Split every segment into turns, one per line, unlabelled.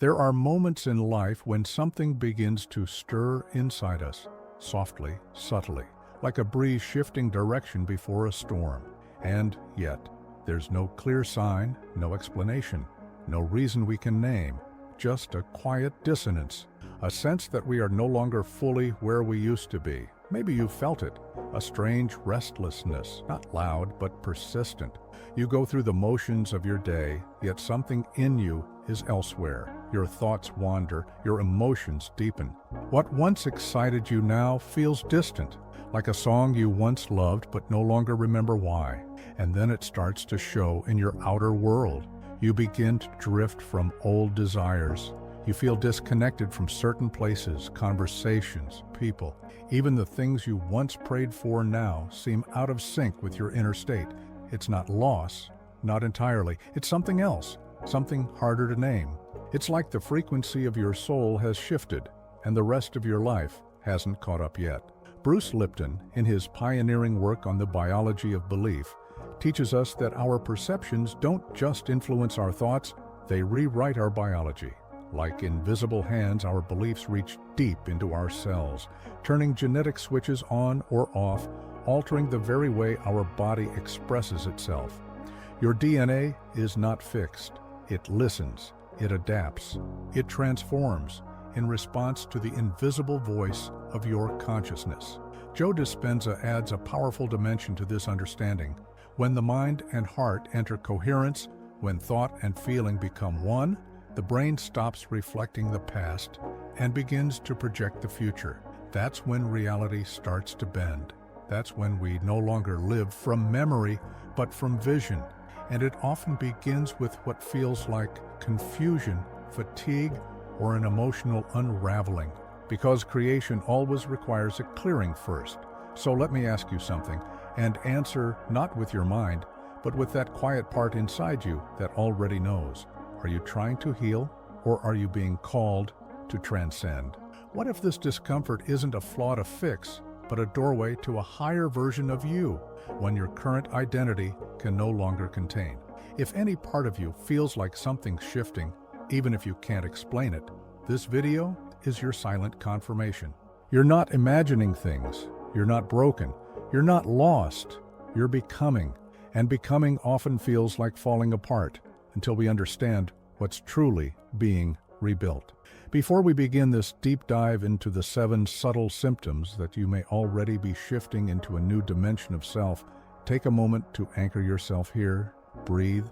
There are moments in life when something begins to stir inside us, softly, subtly, like a breeze shifting direction before a storm. And yet, there's no clear sign, no explanation, no reason we can name, just a quiet dissonance, a sense that we are no longer fully where we used to be. Maybe you felt it, a strange restlessness, not loud but persistent. You go through the motions of your day, yet something in you is elsewhere. Your thoughts wander, your emotions deepen. What once excited you now feels distant, like a song you once loved but no longer remember why. And then it starts to show in your outer world. You begin to drift from old desires. You feel disconnected from certain places, conversations, people. Even the things you once prayed for now seem out of sync with your inner state. It's not loss, not entirely. It's something else, something harder to name. It's like the frequency of your soul has shifted, and the rest of your life hasn't caught up yet. Bruce Lipton, in his pioneering work on the biology of belief, teaches us that our perceptions don't just influence our thoughts, they rewrite our biology. Like invisible hands, our beliefs reach deep into our cells, turning genetic switches on or off, altering the very way our body expresses itself. Your DNA is not fixed. It listens, it adapts, it transforms in response to the invisible voice of your consciousness. Joe Dispenza adds a powerful dimension to this understanding. When the mind and heart enter coherence, when thought and feeling become one, the brain stops reflecting the past and begins to project the future. That's when reality starts to bend. That's when we no longer live from memory, but from vision. And it often begins with what feels like confusion, fatigue, or an emotional unraveling. Because creation always requires a clearing first. So let me ask you something, and answer not with your mind, but with that quiet part inside you that already knows. Are you trying to heal, or are you being called to transcend? What if this discomfort isn't a flaw to fix, but a doorway to a higher version of you, one your current identity can no longer contain? If any part of you feels like something's shifting, even if you can't explain it, this video is your silent confirmation. You're not imagining things, you're not broken, you're not lost, you're becoming. And becoming often feels like falling apart, until we understand what's truly being rebuilt. Before we begin this deep dive into the 7 subtle symptoms that you may already be shifting into a new dimension of self, take a moment to anchor yourself here, breathe,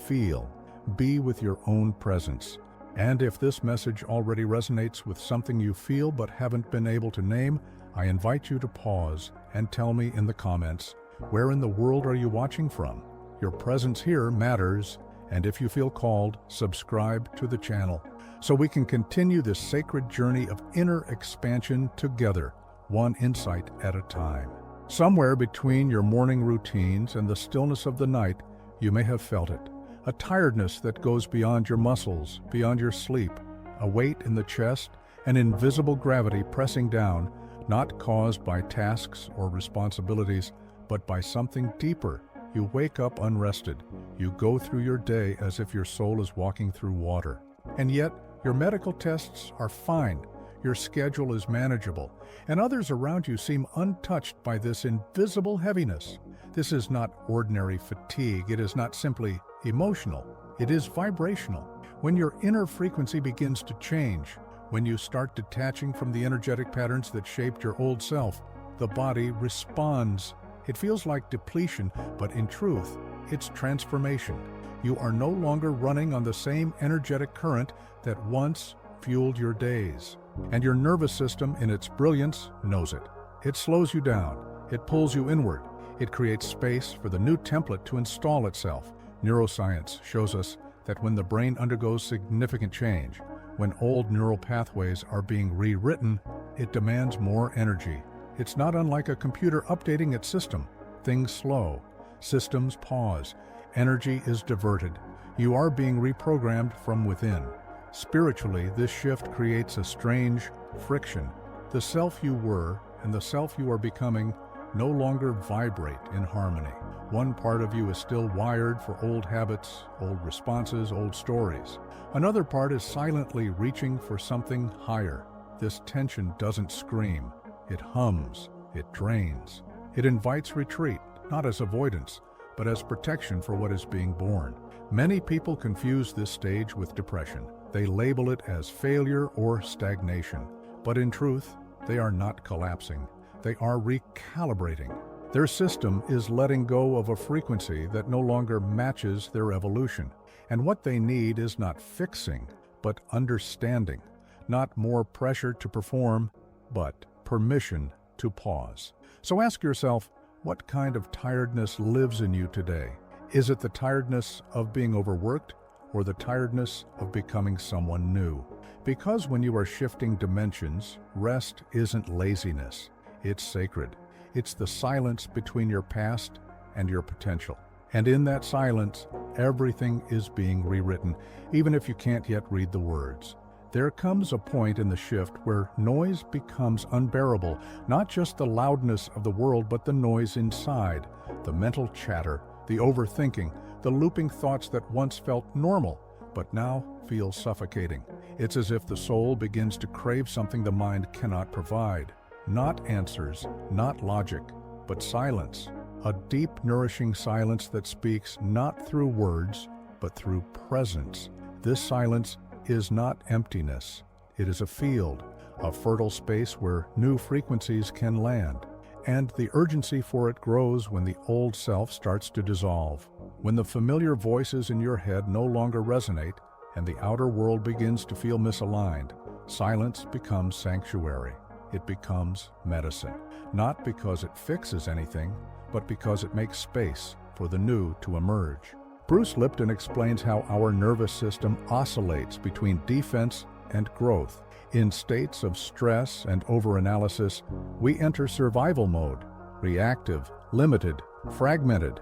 feel, be with your own presence. And if this message already resonates with something you feel but haven't been able to name, I invite you to pause and tell me in the comments, where in the world are you watching from? Your presence here matters. And if you feel called, subscribe to the channel so we can continue this sacred journey of inner expansion together, one insight at a time. Somewhere between your morning routines and the stillness of the night, you may have felt it. A tiredness that goes beyond your muscles, beyond your sleep, a weight in the chest, an invisible gravity pressing down, not caused by tasks or responsibilities, but by something deeper. You wake up unrested. You go through your day as if your soul is walking through water. And yet, your medical tests are fine. Your schedule is manageable. And others around you seem untouched by this invisible heaviness. This is not ordinary fatigue. It is not simply emotional. It is vibrational. When your inner frequency begins to change, when you start detaching from the energetic patterns that shaped your old self, the body responds. It feels like depletion, but in truth, it's transformation. You are no longer running on the same energetic current that once fueled your days. And your nervous system, in its brilliance, knows it. It slows you down. It pulls you inward. It creates space for the new template to install itself. Neuroscience shows us that when the brain undergoes significant change, when old neural pathways are being rewritten, it demands more energy. It's not unlike a computer updating its system. Things slow, systems pause, energy is diverted. You are being reprogrammed from within. Spiritually, this shift creates a strange friction. The self you were and the self you are becoming no longer vibrate in harmony. One part of you is still wired for old habits, old responses, old stories. Another part is silently reaching for something higher. This tension doesn't scream. It hums. It drains. It invites retreat, not as avoidance, but as protection for what is being born. Many people confuse this stage with depression. They label it as failure or stagnation. But in truth, they are not collapsing. They are recalibrating. Their system is letting go of a frequency that no longer matches their evolution. And what they need is not fixing, but understanding. Not more pressure to perform, but permission to pause. So ask yourself, what kind of tiredness lives in you today? Is it the tiredness of being overworked or the tiredness of becoming someone new? Because when you are shifting dimensions, rest isn't laziness. It's sacred. It's the silence between your past and your potential. And in that silence, everything is being rewritten, even if you can't yet read the words. There comes a point in the shift where noise becomes unbearable, not just the loudness of the world, but the noise inside, the mental chatter, the overthinking, the looping thoughts that once felt normal, but now feel suffocating. It's as if the soul begins to crave something the mind cannot provide. Not answers, not logic, but silence. A deep, nourishing silence that speaks not through words, but through presence. This silence is not emptiness. It is a field, a fertile space where new frequencies can land. And the urgency for it grows when the old self starts to dissolve. When the familiar voices in your head no longer resonate and the outer world begins to feel misaligned, silence becomes sanctuary. It becomes medicine. Not because it fixes anything, but because it makes space for the new to emerge. Bruce Lipton explains how our nervous system oscillates between defense and growth. In states of stress and overanalysis, we enter survival mode, reactive, limited, fragmented.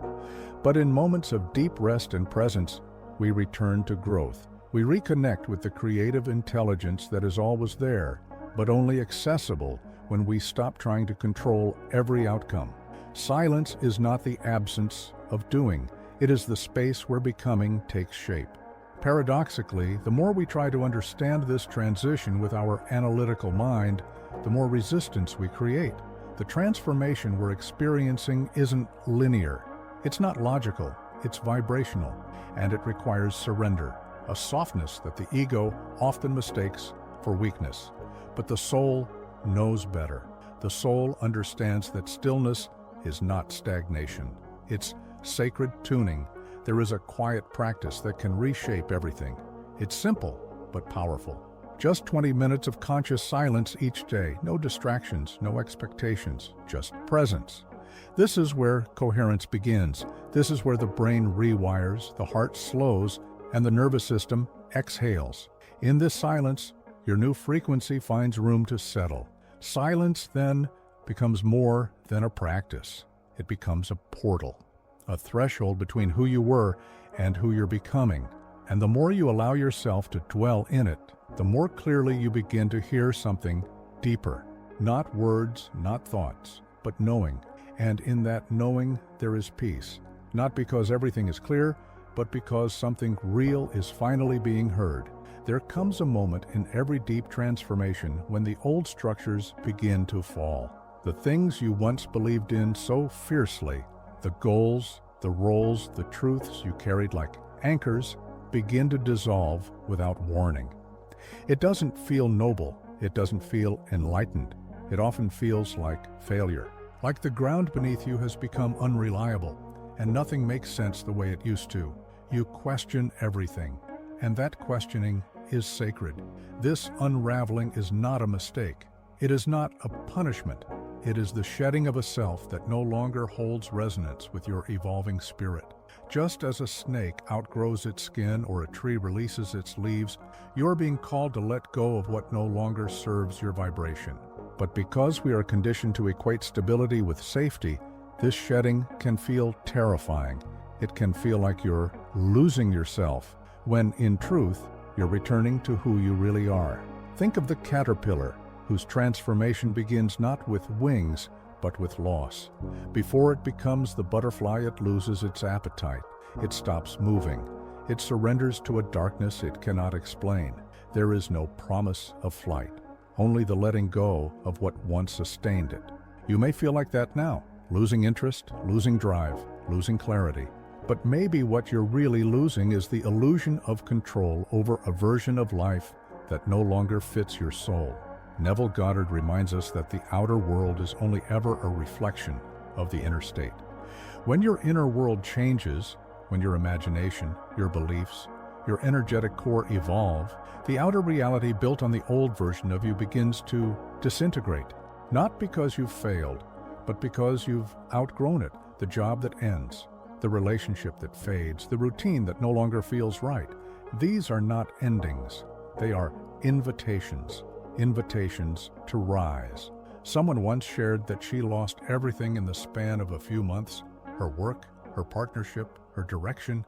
But in moments of deep rest and presence, we return to growth. We reconnect with the creative intelligence that is always there, but only accessible when we stop trying to control every outcome. Silence is not the absence of doing. It is the space where becoming takes shape. Paradoxically, the more we try to understand this transition with our analytical mind, the more resistance we create. The transformation we're experiencing isn't linear. It's not logical. It's vibrational, and it requires surrender, a softness that the ego often mistakes for weakness. But the soul knows better. The soul understands that stillness is not stagnation. It's sacred tuning. There is a quiet practice that can reshape everything. It's simple, but powerful. Just 20 minutes of conscious silence each day. No distractions, no expectations, just presence. This is where coherence begins. This is where the brain rewires, the heart slows, and the nervous system exhales. In this silence, your new frequency finds room to settle. Silence then becomes more than a practice. It becomes a portal, a threshold between who you were and who you're becoming. And the more you allow yourself to dwell in it, the more clearly you begin to hear something deeper. Not words, not thoughts, but knowing. And in that knowing, there is peace. Not because everything is clear, but because something real is finally being heard. There comes a moment in every deep transformation when the old structures begin to fall. The things you once believed in so fiercely, the goals, the roles, the truths you carried like anchors, begin to dissolve without warning. It doesn't feel noble. It doesn't feel enlightened. It often feels like failure. Like the ground beneath you has become unreliable, and nothing makes sense the way it used to. You question everything, and that questioning is sacred. This unraveling is not a mistake. It is not a punishment. It is the shedding of a self that no longer holds resonance with your evolving spirit. Just as a snake outgrows its skin or a tree releases its leaves, you're being called to let go of what no longer serves your vibration. But because we are conditioned to equate stability with safety, this shedding can feel terrifying. It can feel like you're losing yourself, when in truth, you're returning to who you really are. Think of the caterpillar, whose transformation begins not with wings, but with loss. Before it becomes the butterfly, it loses its appetite. It stops moving. It surrenders to a darkness it cannot explain. There is no promise of flight, only the letting go of what once sustained it. You may feel like that now, losing interest, losing drive, losing clarity. But maybe what you're really losing is the illusion of control over a version of life that no longer fits your soul. Neville Goddard reminds us that the outer world is only ever a reflection of the inner state. When your inner world changes, when your imagination, your beliefs, your energetic core evolve, the outer reality built on the old version of you begins to disintegrate. Not because you've failed, but because you've outgrown it, the job that ends, the relationship that fades, the routine that no longer feels right. These are not endings. They are invitations to rise. Someone once shared that she lost everything in the span of a few months: her work, her partnership, her direction.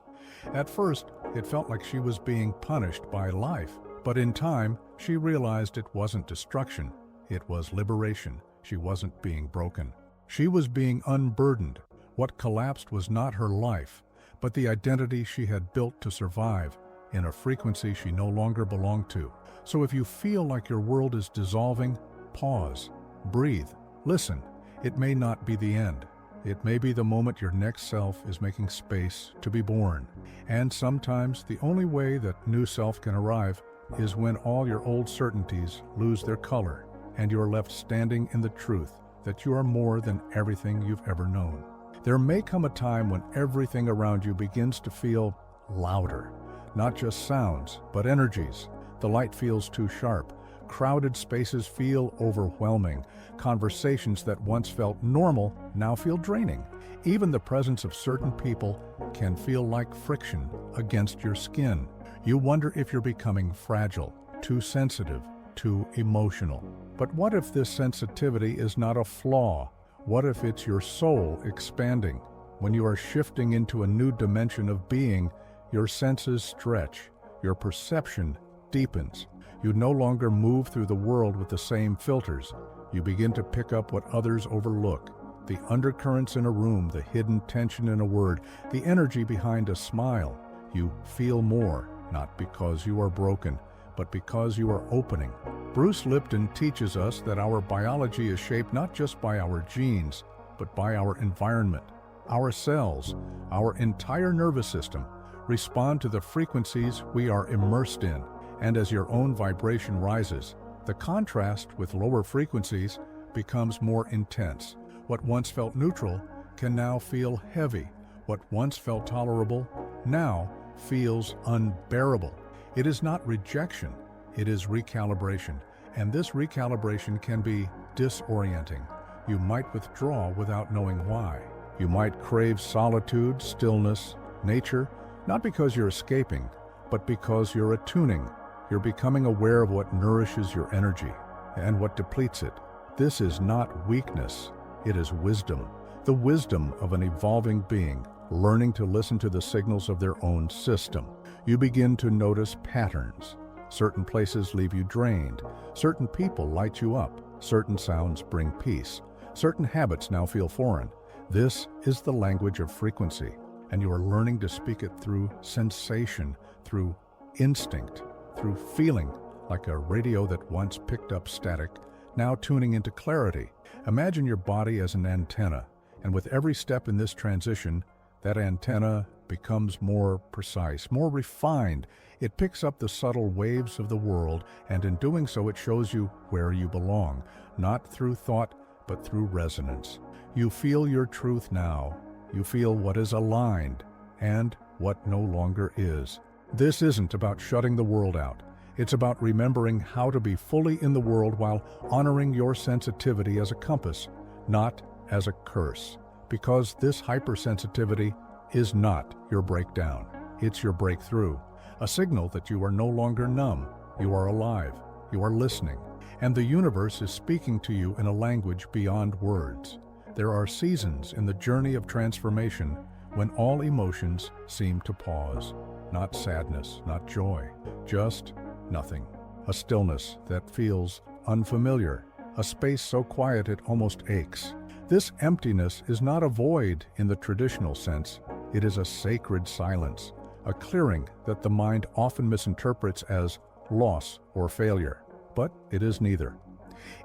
At first, it felt like she was being punished by life, but in time, she realized it wasn't destruction. It was liberation. She wasn't being broken. She was being unburdened. What collapsed was not her life, but the identity she had built to survive in a frequency she no longer belonged to. So if you feel like your world is dissolving, pause, breathe, listen. It may not be the end. It may be the moment your next self is making space to be born. And sometimes the only way that new self can arrive is when all your old certainties lose their color and you're left standing in the truth that you are more than everything you've ever known. There may come a time when everything around you begins to feel louder, not just sounds, but energies. The light feels too sharp. Crowded spaces feel overwhelming. Conversations that once felt normal now feel draining. Even the presence of certain people can feel like friction against your skin. You wonder if you're becoming fragile, too sensitive, too emotional. But what if this sensitivity is not a flaw? What if it's your soul expanding? When you are shifting into a new dimension of being, your senses stretch, your perception deepens. You no longer move through the world with the same filters. You begin to pick up what others overlook. The undercurrents in a room, the hidden tension in a word, the energy behind a smile. You feel more, not because you are broken, but because you are opening. Bruce Lipton teaches us that our biology is shaped not just by our genes, but by our environment. Our cells, our entire nervous system, respond to the frequencies we are immersed in. And as your own vibration rises, the contrast with lower frequencies becomes more intense. What once felt neutral can now feel heavy. What once felt tolerable now feels unbearable. It is not rejection, it is recalibration. And this recalibration can be disorienting. You might withdraw without knowing why. You might crave solitude, stillness, nature, not because you're escaping, but because you're attuning. You're becoming aware of what nourishes your energy and what depletes it. This is not weakness, it is wisdom. The wisdom of an evolving being, learning to listen to the signals of their own system. You begin to notice patterns. Certain places leave you drained. Certain people light you up. Certain sounds bring peace. Certain habits now feel foreign. This is the language of frequency, and you are learning to speak it through sensation, through instinct, through feeling, like a radio that once picked up static, now tuning into clarity. Imagine your body as an antenna, and with every step in this transition, that antenna becomes more precise, more refined. It picks up the subtle waves of the world, and in doing so, it shows you where you belong, not through thought, but through resonance. You feel your truth now. You feel what is aligned and what no longer is. This isn't about shutting the world out. It's about remembering how to be fully in the world while honoring your sensitivity as a compass, not as a curse. Because this hypersensitivity is not your breakdown. It's your breakthrough, a signal that you are no longer numb. You are alive. You are listening. And the universe is speaking to you in a language beyond words. There are seasons in the journey of transformation when all emotions seem to pause. Not sadness, not joy, just nothing. A stillness that feels unfamiliar, a space so quiet it almost aches. This emptiness is not a void in the traditional sense. It is a sacred silence, a clearing that the mind often misinterprets as loss or failure. But it is neither.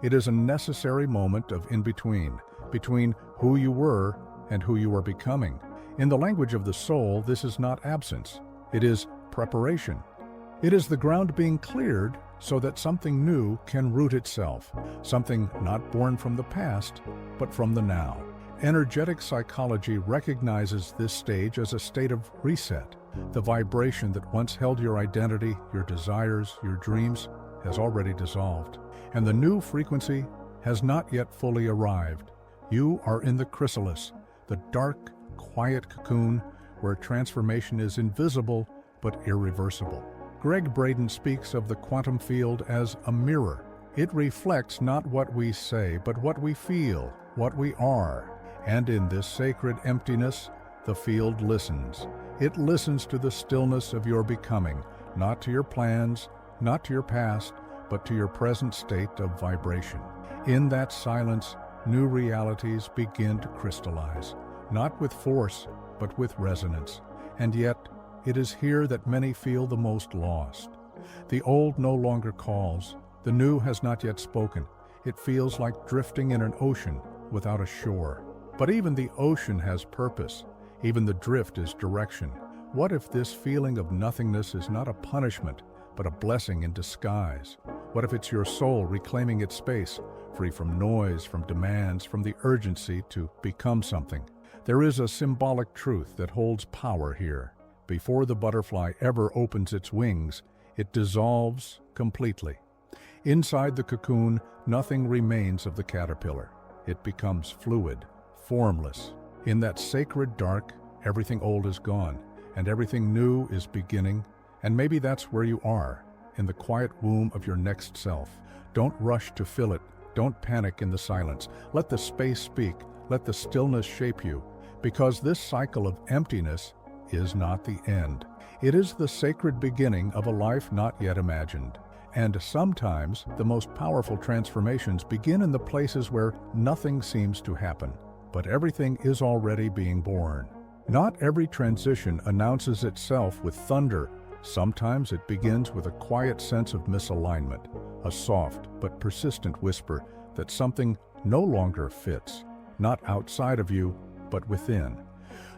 It is a necessary moment of in-between, between who you were and who you are becoming. In the language of the soul, this is not absence. It is preparation. It is the ground being cleared so that something new can root itself, something not born from the past, but from the now. Energetic psychology recognizes this stage as a state of reset. The vibration that once held your identity, your desires, your dreams, has already dissolved, and the new frequency has not yet fully arrived. You are in the chrysalis, the dark, quiet cocoon where transformation is invisible but irreversible. Greg Braden speaks of the quantum field as a mirror. It reflects not what we say, but what we feel, what we are. And in this sacred emptiness, the field listens. It listens to the stillness of your becoming, not to your plans, not to your past, but to your present state of vibration. In that silence, new realities begin to crystallize, not with force, but with resonance. And yet, it is here that many feel the most lost. The old no longer calls. The new has not yet spoken. It feels like drifting in an ocean without a shore. But even the ocean has purpose. Even the drift is direction. What if this feeling of nothingness is not a punishment, but a blessing in disguise? What if it's your soul reclaiming its space, free from noise, from demands, from the urgency to become something? There is a symbolic truth that holds power here. Before the butterfly ever opens its wings, it dissolves completely. Inside the cocoon, nothing remains of the caterpillar. It becomes fluid, formless. In that sacred dark, everything old is gone, and everything new is beginning, and maybe that's where you are, in the quiet womb of your next self. Don't rush to fill it. Don't panic in the silence. Let the space speak. Let the stillness shape you, because this cycle of emptiness is not the end. It is the sacred beginning of a life not yet imagined. And sometimes the most powerful transformations begin in the places where nothing seems to happen, but everything is already being born. Not every transition announces itself with thunder. Sometimes it begins with a quiet sense of misalignment, a soft but persistent whisper that something no longer fits, not outside of you, but within.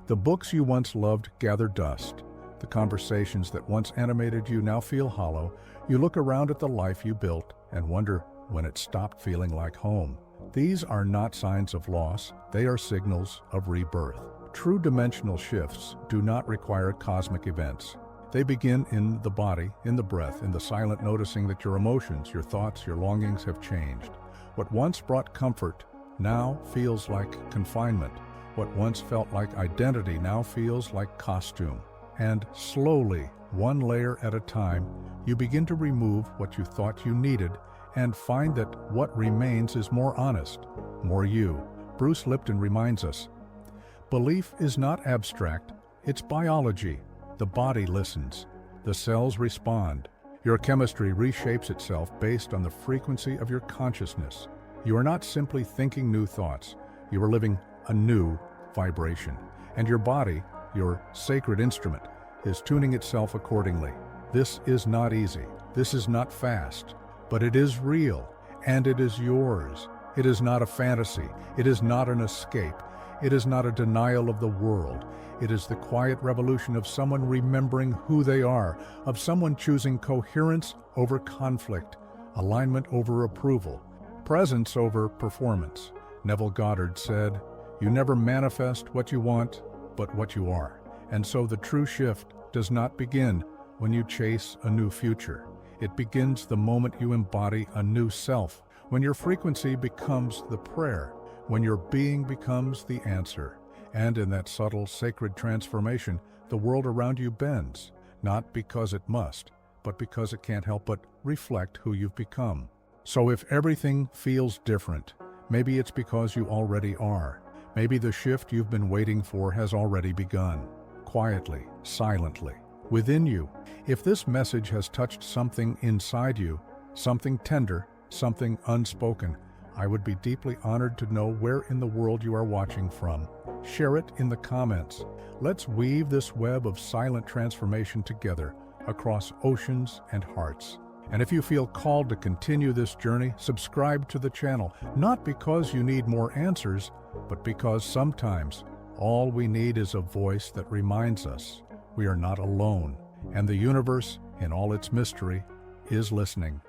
The books you once loved gather dust. The conversations that once animated you now feel hollow. You look around at the life you built and wonder when it stopped feeling like home. These are not signs of loss, they are signals of rebirth. True dimensional shifts do not require cosmic events. They begin in the body, in the breath, in the silent noticing that your emotions, your thoughts, your longings have changed. What once brought comfort now feels like confinement. What once felt like identity now feels like costume. And slowly, one layer at a time, you begin to remove what you thought you needed and find that what remains is more honest, more you. Bruce Lipton reminds us, belief is not abstract, it's biology. The body listens. The cells respond. Your chemistry reshapes itself based on the frequency of your consciousness. You are not simply thinking new thoughts. You are living a new vibration. And your body, your sacred instrument, is tuning itself accordingly. This is not easy. This is not fast. But it is real, and it is yours. It is not a fantasy. It is not an escape. It is not a denial of the world. It is the quiet revolution of someone remembering who they are, of someone choosing coherence over conflict, alignment over approval, presence over performance. Neville Goddard said, "You never manifest what you want, but what you are." And so the true shift does not begin when you chase a new future. It begins the moment you embody a new self, when your frequency becomes the prayer, when your being becomes the answer. And in that subtle, sacred transformation, the world around you bends, not because it must, but because it can't help but reflect who you've become. So if everything feels different, maybe it's because you already are. Maybe the shift you've been waiting for has already begun, quietly, silently, within you. If this message has touched something inside you, something tender, something unspoken, I would be deeply honored to know where in the world you are watching from. Share it in the comments. Let's weave this web of silent transformation together across oceans and hearts. And if you feel called to continue this journey, subscribe to the channel, not because you need more answers, but because sometimes all we need is a voice that reminds us we are not alone, and the universe, in all its mystery, is listening.